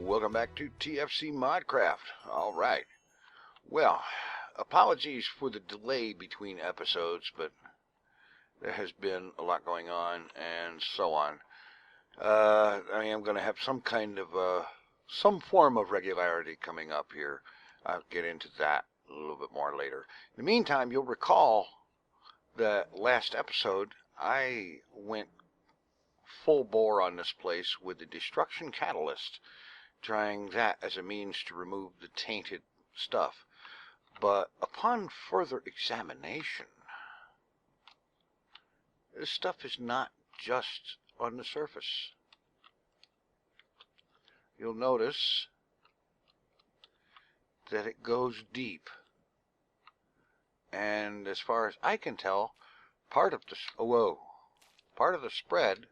Welcome back to TFC Modcraft. Alright. Well, apologies for the delay between episodes, but there has been a lot going on and so on. I am going to have some kind of, some form of regularity coming up here. I'll get into that a little bit more later. In the meantime, you'll recall that last episode, I went full bore on this place with the destruction catalyst, trying that as a means to remove the tainted stuff. But upon further examination, this stuff is not just on the surface. You'll notice that it goes deep. And as far as I can tell, part of the spread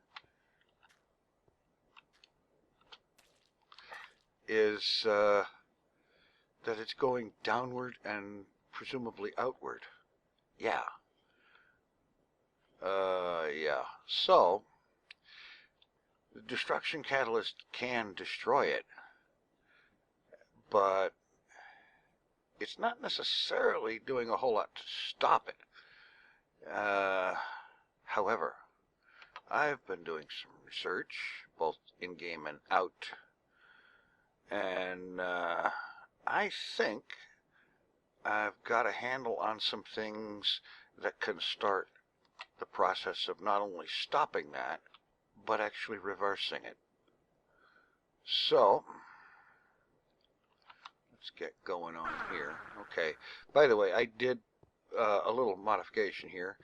is that it's going downward and presumably outward. Yeah. So, the destruction catalyst can destroy it, but it's not necessarily doing a whole lot to stop it. However, I've been doing some research, both in-game and out, and I think I've got a handle on some things that can start the process of not only stopping that, but actually reversing it. So, let's get going on here. Okay, by the way, I did a little modification here.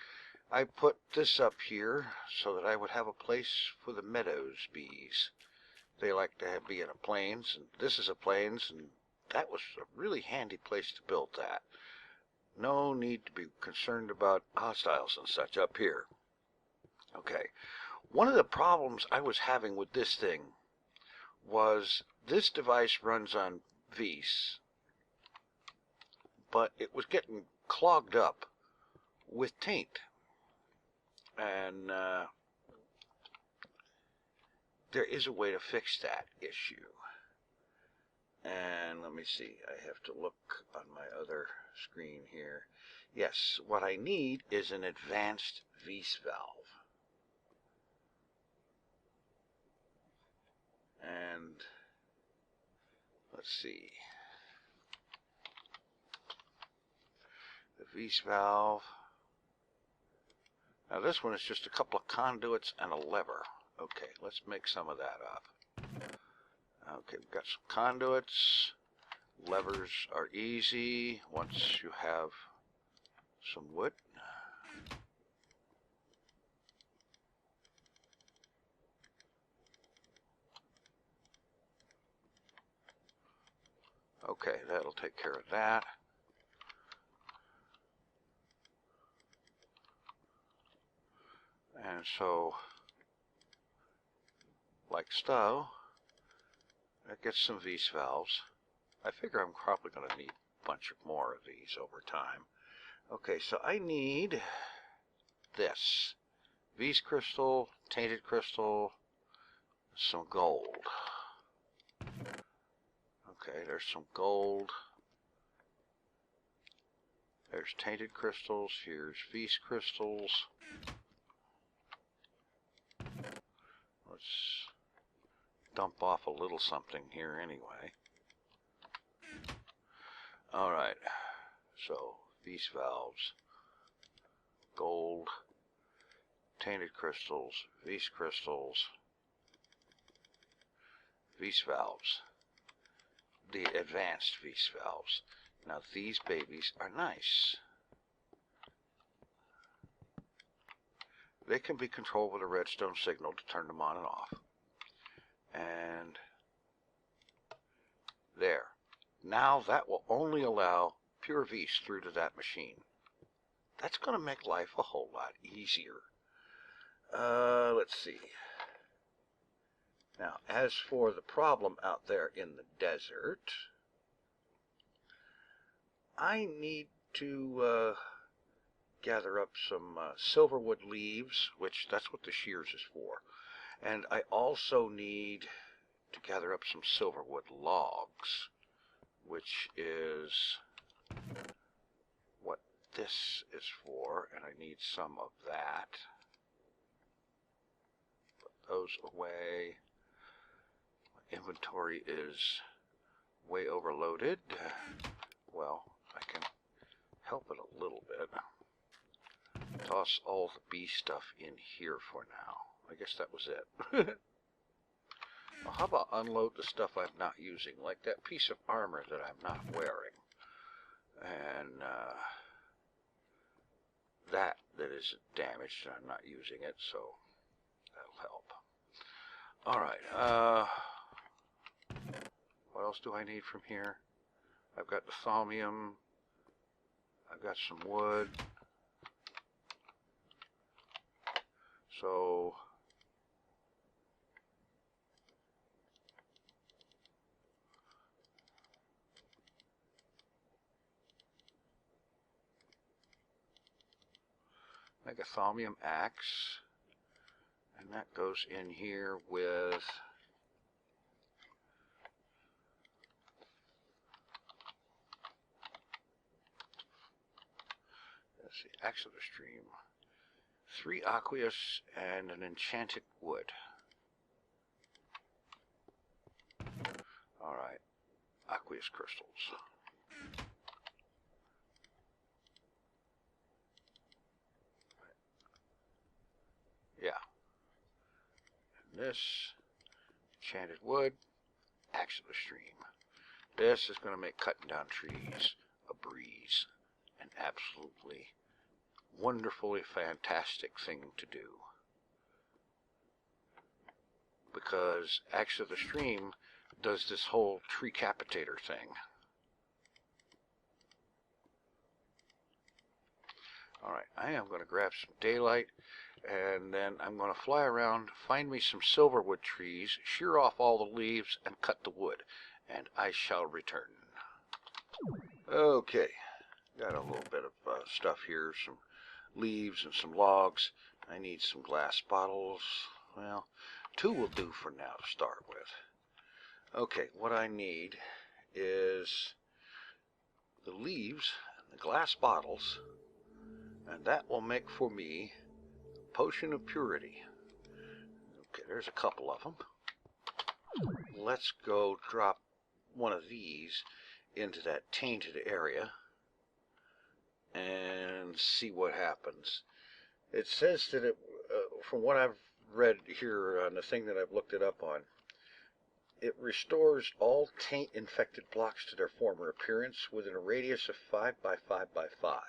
I put this up here so that I would have a place for the meadows bees. They like to be in a plains, and this is a plains, and that was a really handy place to build that. No need to be concerned about hostiles and such up here. Okay, one of the problems I was having with this thing was this device runs on Vs, but it was getting clogged up with taint. And there is a way to fix that issue. And let me see, I have to look on my other screen here. Yes, what I need is an advanced Vs valve. And let's see. The Vs valve. Now this one is just a couple of conduits and a lever. Okay, let's make some of that up. Okay, we've got some conduits. Levers are easy once you have some wood. Okay, that'll take care of that. And so, like so, that gets some Vs valves. I figure I'm probably going to need a bunch of more of these over time. Okay, so I need this. Vs crystal, tainted crystal, some gold. Okay, there's some gold. There's tainted crystals. Here's Vs crystals. Let's dump off a little something here anyway. Alright, so Vs valves, gold, tainted crystals, Vs crystals, Vs valves, the advanced Vs valves. Now these babies are nice. They can be controlled with a redstone signal to turn them on and off. And there. Now that will only allow pure Vs through to that machine. That's going to make life a whole lot easier. Let's see. Now, as for the problem out there in the desert, I need to gather up some silverwood leaves, which that's what the shears is for. And I also need to gather up some silverwood logs, which is what this is for, and I need some of that. Put those away. My inventory is way overloaded. Well, I can help it a little bit. Toss all the bee stuff in here for now. I guess that was it. Well, how about unload the stuff I'm not using, like that piece of armor that I'm not wearing, and that is damaged and I'm not using it, so that'll help. Alright, what else do I need from here? I've got the thaumium, I've got some wood, so make a thaumium axe, and that goes in here with let's see, axe of the stream, 3 aqueous and an enchanted wood. Alright, aqueous crystals. Yeah. And this, enchanted wood, axe of the stream. This is going to make cutting down trees a breeze. An absolutely wonderfully fantastic thing to do. Because axe of the stream does this whole tree capitator thing. Alright, I am going to grab some daylight, and then I'm going to fly around, find me some silverwood trees, shear off all the leaves, and cut the wood, and I shall return. Okay, got a little bit of stuff here, some leaves and some logs. I need some glass bottles. Well, 2 will do for now to start with. Okay, what I need is the leaves and the glass bottles, and that will make for me a potion of purity. Okay, there's a couple of them. Let's go drop one of these into that tainted area and see what happens. It says that it, from what I've read here on the thing that I've looked it up on, it restores all taint infected blocks to their former appearance within a radius of 5 by 5 by 5.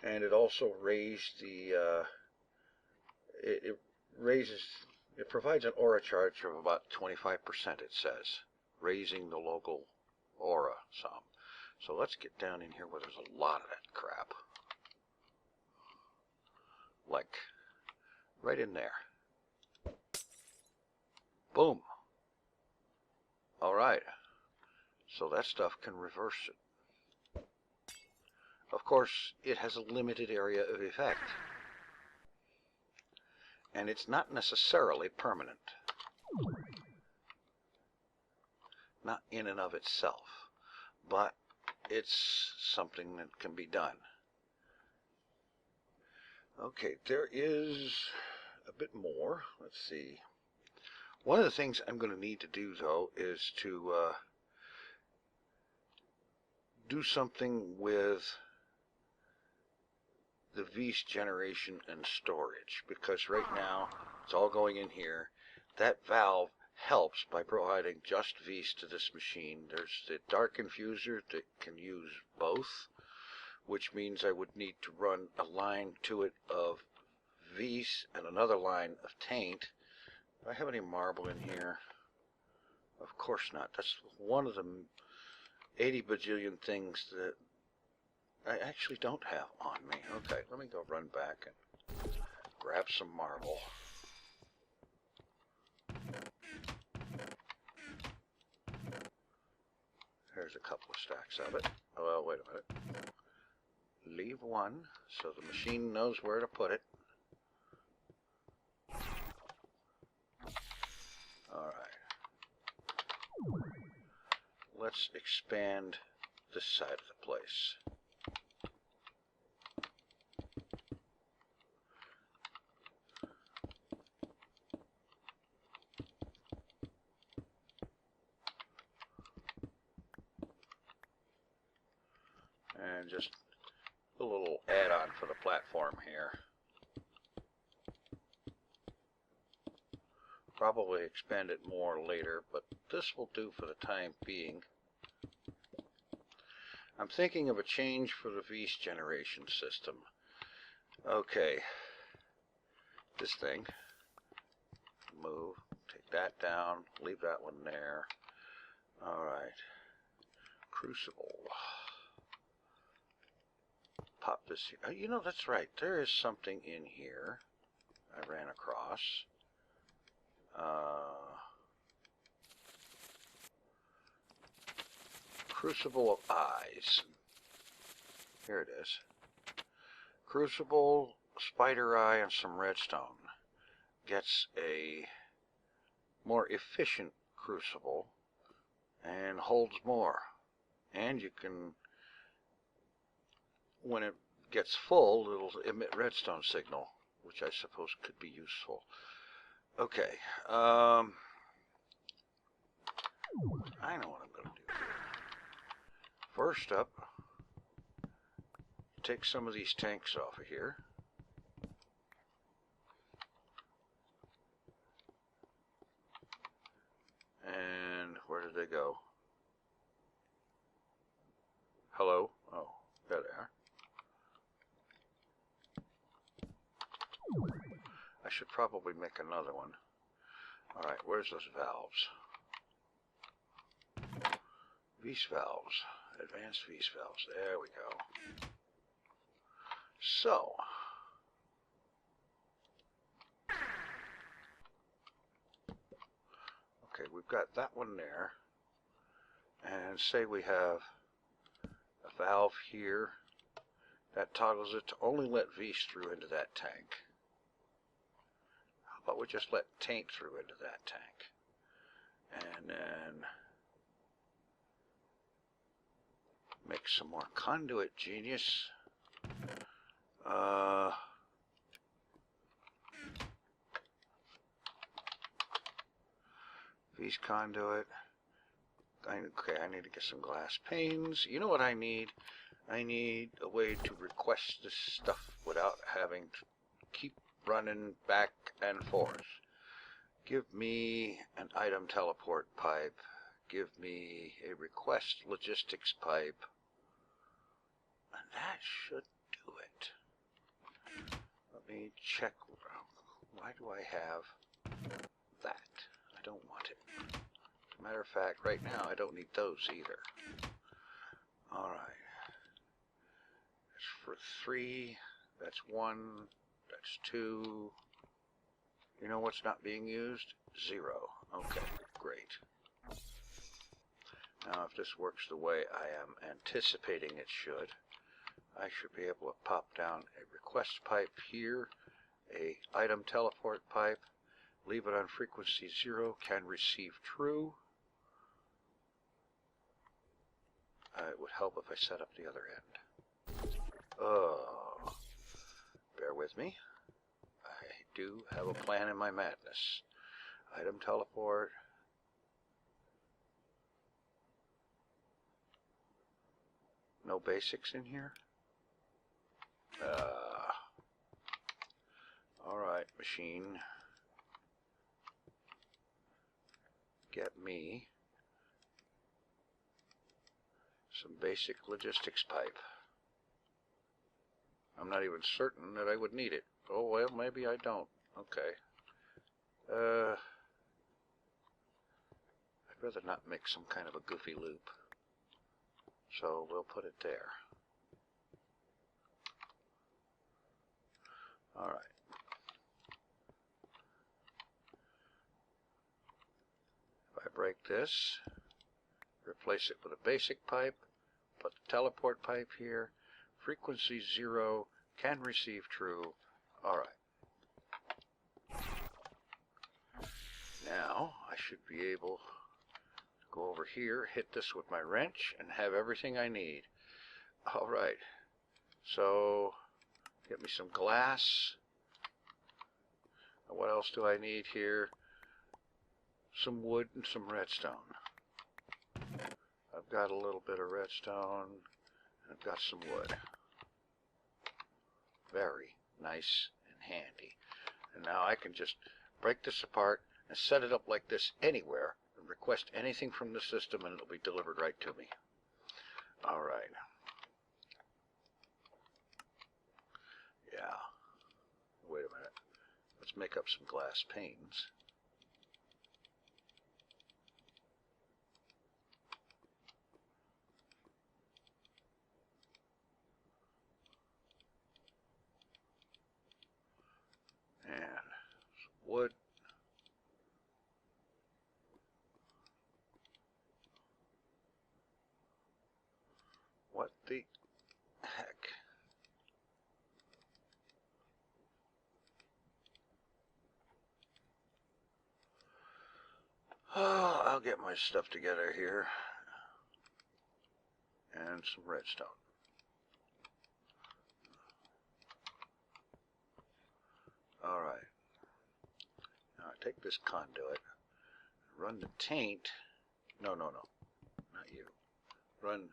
And it also raised the, it provides an aura charge of about 25%, it says, raising the local aura some. So let's get down in here where there's a lot of that crap. Like, right in there. Boom. Alright. So that stuff can reverse it. Of course, it has a limited area of effect. And it's not necessarily permanent. Not in and of itself. But it's something that can be done. Okay, there is a bit more. Let's see. One of the things I'm going to need to do, though, is to do something with the V's generation and storage, because right now it's all going in here. That valve helps by providing just V's to this machine. There's the dark infuser that can use both, which means I would need to run a line to it of V's and another line of taint. Do I have any marble in here? Of course not. That's one of the 80 bajillion things that I actually don't have on me. Okay, let me go run back and grab some marble. Here's a couple of stacks of it. Oh, well, wait a minute. Leave one so the machine knows where to put it. let's expand this side of the place. And just a little add-on for the platform here. Probably expand it more later, but this will do for the time being. I'm thinking of a change for the V's generation system. Okay, this thing, move, take that down, leave that one there. Alright, crucible. Pop this here. You know, that's right, there is something in here I ran across. Crucible of eyes. Here it is. Crucible, spider eye, and some redstone. Gets a more efficient crucible and holds more. And you can, when it gets full, it'll emit redstone signal, which I suppose could be useful. Okay, I know what I'm going to do. First up, take some of these tanks off of here. And where did they go? Hello? Oh, there they are. I should probably make another one. Alright, where's those valves? V's valves. Advanced V's valves. There we go. So, okay, we've got that one there. And say we have a valve here that toggles it to only let V's through into that tank. How about we just let taint through into that tank? And then make some more conduit, genius. V's conduit. Okay, I need to get some glass panes. You know what I need? I need a way to request this stuff without having to keep running back and forth. Give me an item teleport pipe. Give me a request logistics pipe. And that should do it. Let me check. Why do I have that? I don't want it. As a matter of fact, right now I don't need those either. Alright. That's for 3. That's 1. That's 2. You know what's not being used? 0. Okay, great. Now if this works the way I am anticipating it should, I should be able to pop down a request pipe here, a item teleport pipe, leave it on frequency 0, can receive true. It would help if I set up the other end. Oh, bear with me. I do have a plan in my madness. Item teleport. No basics in here? Alright, machine. Get me some basic logistics pipe. I'm not even certain that I would need it. Oh, well, maybe I don't. Okay. I'd rather not make some kind of a goofy loop. So we'll put it there. Alright. If I break this, replace it with a basic pipe, put the teleport pipe here, frequency 0, can receive true. Alright. Now I should be able to go over here, hit this with my wrench, and have everything I need. Alright, so get me some glass. What else do I need here? Some wood and some redstone. I've got a little bit of redstone, and I've got some wood. Very nice and handy. And now I can just break this apart and set it up like this anywhere and request anything from the system, and it'll be delivered right to me. Alright. Yeah. Wait a minute. Let's make up some glass panes. And some wood. What the heck? Oh, I'll get my stuff together here. And some redstone. Alright. Now I take this conduit, run the taint. No, not you. Run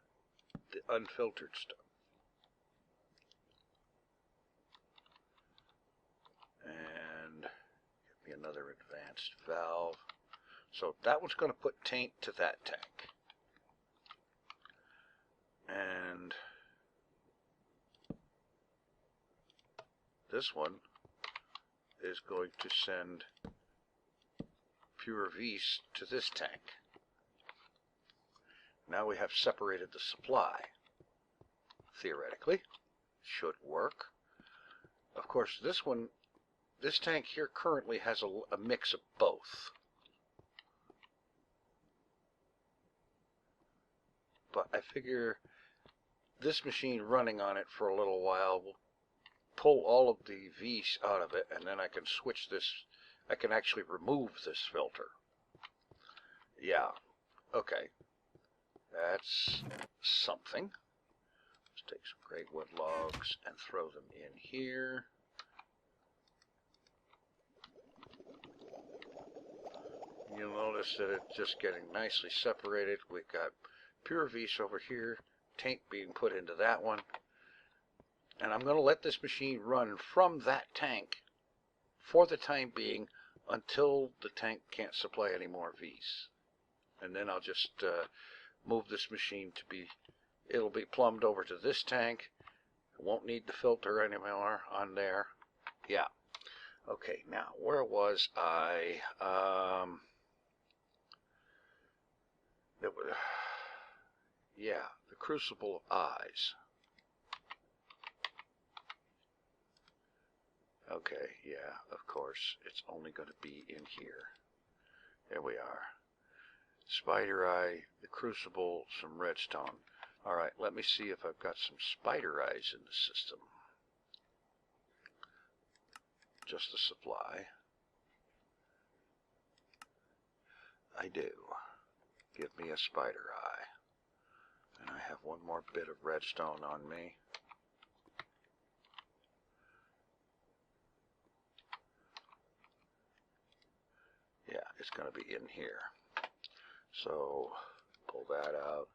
the unfiltered stuff. And get me another advanced valve. So that one's going to put taint to that tank. And this one is going to send pure vis to this tank. Now we have separated the supply. Theoretically, should work. Of course, this tank here currently has a mix of both. But I figure this machine running on it for a little while will pull all of the vis out of it, and then I can switch this. I can actually remove this filter. Yeah, okay. That's something. Let's take some great wood logs and throw them in here. You'll notice that it's just getting nicely separated. We've got pure vis over here, taint being put into that one. And I'm going to let this machine run from that tank for the time being until the tank can't supply any more vis. And then I'll just move this machine to be, it'll be plumbed over to this tank. It won't need the filter anymore on there. Yeah. Okay, now where was I? Yeah, the crucible of eyes. Okay, yeah, of course, it's only going to be in here. There we are. Spider eye, the crucible, some redstone. Alright, let me see if I've got some spider eyes in the system. Just the supply. I do. Give me a spider eye. And I have one more bit of redstone on me. Yeah, it's going to be in here. So, pull that out.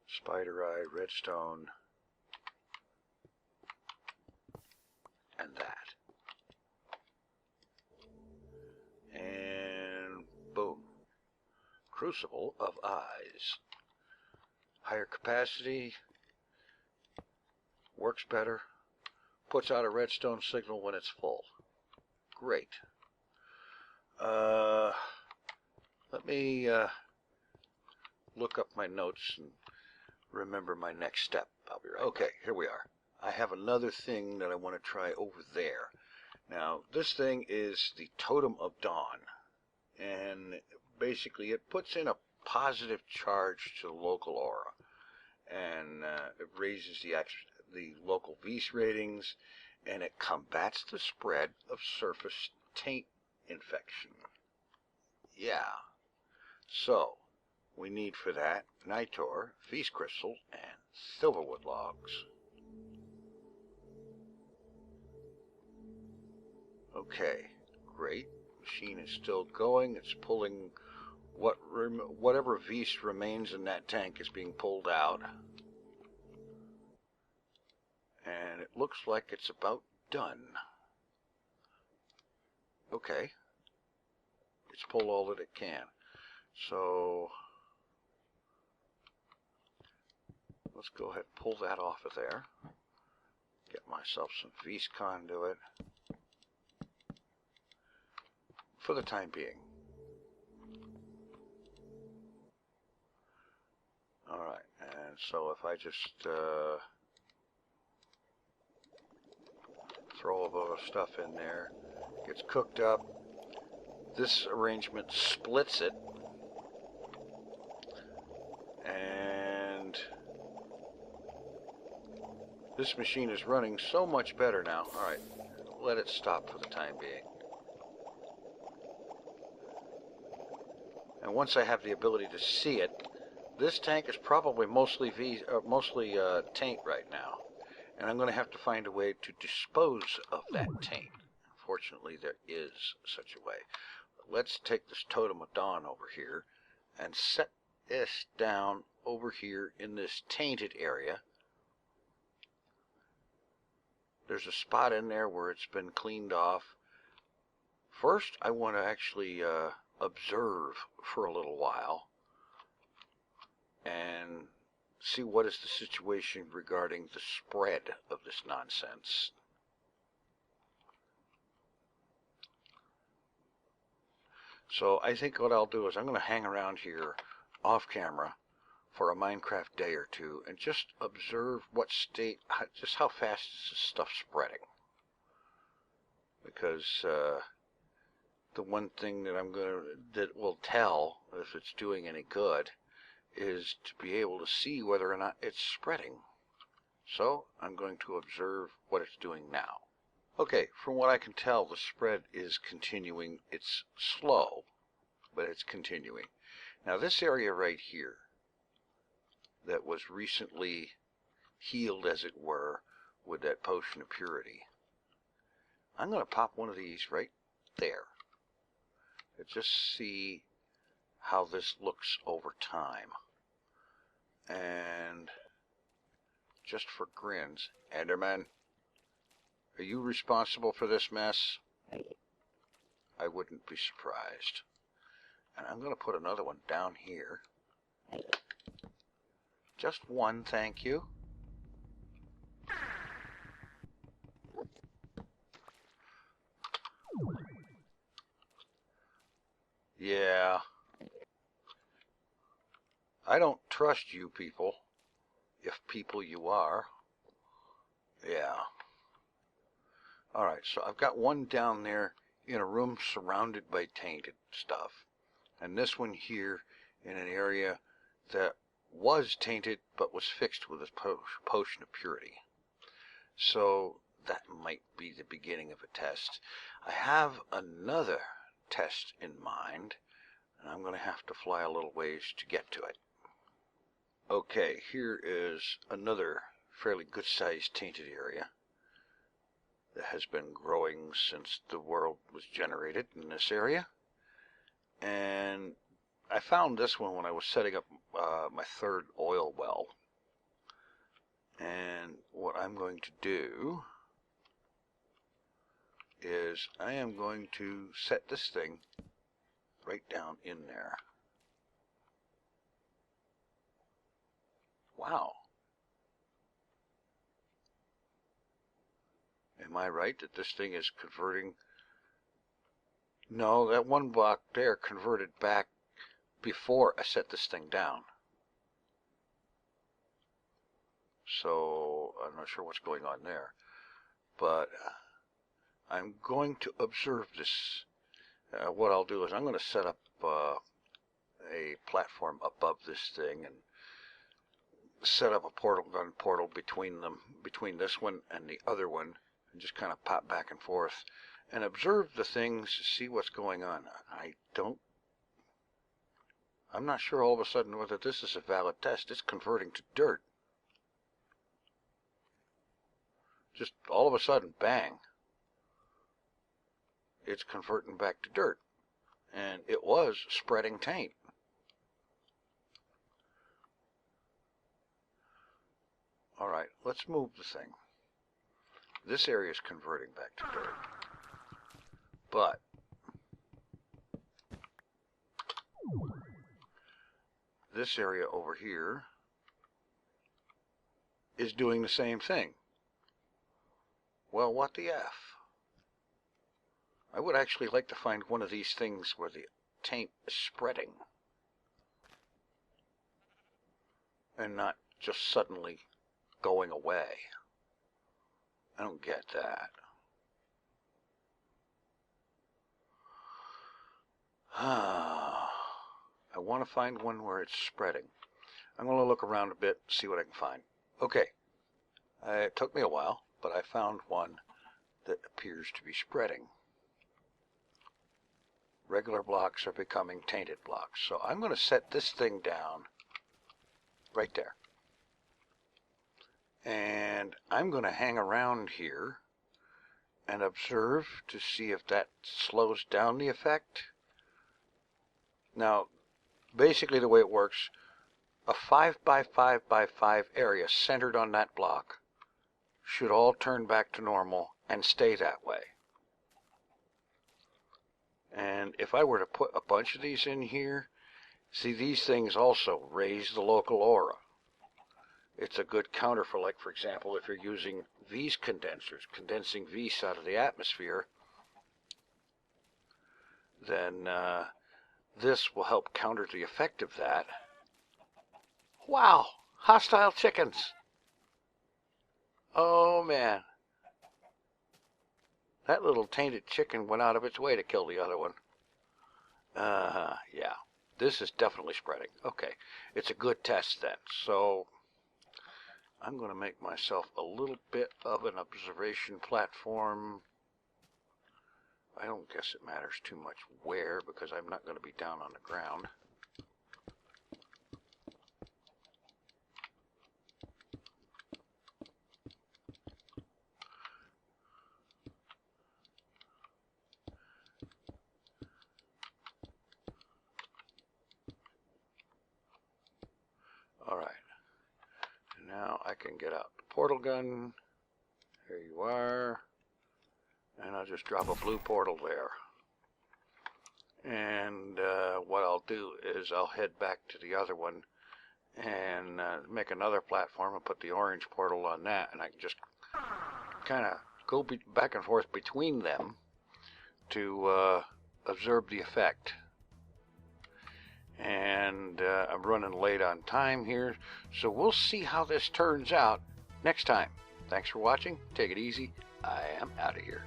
Spider eye, redstone, and that. And boom. Crucible of eyes. Higher capacity, works better, puts out a redstone signal when it's full. Great. Let me look up my notes and remember my next step. I'll be right back. Okay, here we are. I have another thing that I want to try over there. Now, this thing is the Totem of Dawn. And basically it puts in a positive charge to the local aura. And it raises the local vis ratings. And it combats the spread of surface taint infection. Yeah. So, we need for that nitor, feast crystal, and silverwood logs. Okay, great. Machine is still going. It's pulling whatever Vist remains in that tank is being pulled out. And it looks like it's about done. Okay. It's pulled all that it can. So let's go ahead and pull that off of there. Get myself some Vist conduit for the time being. Alright, and so if I just throw a little stuff in there, gets cooked up, this arrangement splits it, and this machine is running so much better now. Alright, let it stop for the time being. And once I have the ability to see it, this tank is probably mostly taint right now. And I'm going to have to find a way to dispose of that taint. Fortunately, there is such a way. Let's take this Totem of Dawn over here and set this down over here in this tainted area. There's a spot in there where it's been cleaned off. First, I want to actually observe for a little while and see what is the situation regarding the spread of this nonsense. So I think what I'll do is I'm going to hang around here off camera for a Minecraft day or two and just observe what state, just how fast is this stuff spreading. Because the one thing that will tell if it's doing any good is to be able to see whether or not it's spreading. So I'm going to observe what it's doing now. Okay, from what I can tell, the spread is continuing. It's slow, but it's continuing. Now this area right here that was recently healed, as it were, with that potion of purity, I'm going to pop one of these right there and just see how this looks over time. And just for grins, Enderman, are you responsible for this mess? I wouldn't be surprised. And I'm going to put another one down here. Just one, thank you. Yeah. I don't trust you people, if people you are. Yeah. Alright, so I've got one down there in a room surrounded by tainted stuff. And this one here in an area that was tainted but was fixed with a potion of purity. So that might be the beginning of a test. I have another test in mind, and I'm going to have to fly a little ways to get to it. Okay, here is another fairly good-sized tainted area that has been growing since the world was generated in this area. And I found this one when I was setting up my third oil well. And what I'm going to do is I am going to set this thing right down in there. Wow. Am I right that this thing is converting? No, that one block there converted back before I set this thing down. So I'm not sure what's going on there. But I'm going to observe this. What I'll do is I'm going to set up a platform above this thing and set up a gun portal between them, between this one and the other one, and just kind of pop back and forth and observe the things, see what's going on. I'm not sure all of a sudden whether this is a valid test. It's converting to dirt. Just all of a sudden, bang. It's converting back to dirt. And it was spreading taint. All right, let's move the thing. This area is converting back to dirt. But this area over here is doing the same thing. Well, what the F? I would actually like to find one of these things where the taint is spreading and not just suddenly going away. I don't get that. I want to find one where it's spreading. I'm going to look around a bit, see what I can find. Okay. It took me a while, but I found one that appears to be spreading. Regular blocks are becoming tainted blocks. So I'm going to set this thing down right there. And I'm going to hang around here and observe to see if that slows down the effect. Now, basically the way it works, a 5 by 5 by 5 area centered on that block should all turn back to normal and stay that way. And if I were to put a bunch of these in here, see, these things also raise the local aura. It's a good counter for, like, for example, if you're using V's condensers, condensing V's out of the atmosphere, then this will help counter the effect of that. Wow! Hostile chickens! Oh, man. That little tainted chicken went out of its way to kill the other one. Yeah. This is definitely spreading. Okay. It's a good test then. So I'm going to make myself a little bit of an observation platform. I don't guess it matters too much where, because I'm not going to be down on the ground. All right. Now I can get out the portal gun. There you are. And I'll just drop a blue portal there. And what I'll do is I'll head back to the other one and make another platform and put the orange portal on that. And I can just kind of go back and forth between them to observe the effect. And I'm running late on time here, so we'll see how this turns out next time. Thanks for watching. Take it easy. I am out of here.